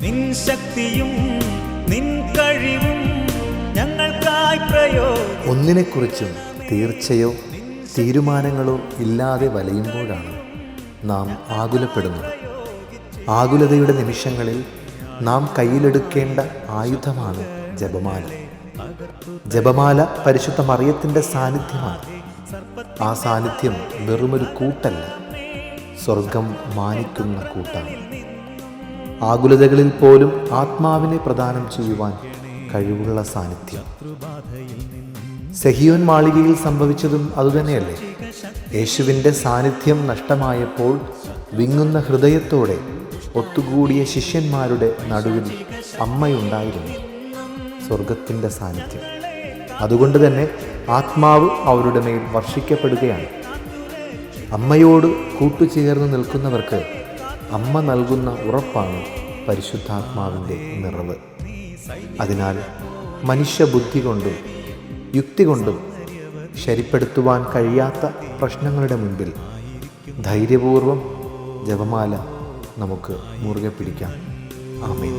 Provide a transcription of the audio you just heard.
നിൻ ശക്തിയും നിൻ കഴിവും ഞങ്ങൾക്കായി പ്രയോജനം. ഒന്നിനെക്കുറിച്ചും തീർച്ചയോ തീരുമാനങ്ങളോ ഇല്ലാതെ വലയുമ്പോഴാണ് നാം ആകുലപ്പെടുന്നത്. ആകുലതയുടെ നിമിഷങ്ങളിൽ നാം കയ്യിലെടുക്കേണ്ട ആയുധമാണ് ജപമാല. ജപമാല പരിശുദ്ധ മറിയത്തിൻ്റെ സാന്നിധ്യമാണ്. ആ സാന്നിധ്യം വെറുമൊരു കൂട്ടല്ല, സ്വർഗം മാനിക്കുന്ന കൂട്ടാണ്. ആകുലതകളിൽ പോലും ആത്മാവിനെ പ്രദാനം ചെയ്യുവാൻ കഴിവുള്ള സാന്നിധ്യം. സെഹിയോൻ മാളികയിൽ സംഭവിച്ചതും അതുതന്നെയല്ലേ? യേശുവിൻ്റെ സാന്നിധ്യം നഷ്ടമായപ്പോൾ വിങ്ങുന്ന ഹൃദയത്തോടെ ഒത്തുകൂടിയ ശിഷ്യന്മാരുടെ നടുവിൽ അമ്മയുണ്ടായിരുന്നു, സ്വർഗത്തിൻ്റെ സാന്നിധ്യം. അതുകൊണ്ട് തന്നെ ആത്മാവ് അവരുടെ മേൽ വർഷിക്കപ്പെടുകയാണ്. അമ്മയോട് കൂട്ടുചേർന്ന് നിൽക്കുന്നവർക്ക് അമ്മ നൽകുന്ന ഉറപ്പാണ് പരിശുദ്ധാത്മാവിൻ്റെ നിറവ്. അതിനാൽ മനുഷ്യബുദ്ധി കൊണ്ടും യുക്തി കൊണ്ടും ശരിപ്പെടുത്തുവാൻ കഴിയാത്ത പ്രശ്നങ്ങളുടെ മുൻപിൽ ധൈര്യപൂർവം ജപമാല നമുക്ക് മുറുകെ പിടിക്കാം. ആമേൻ.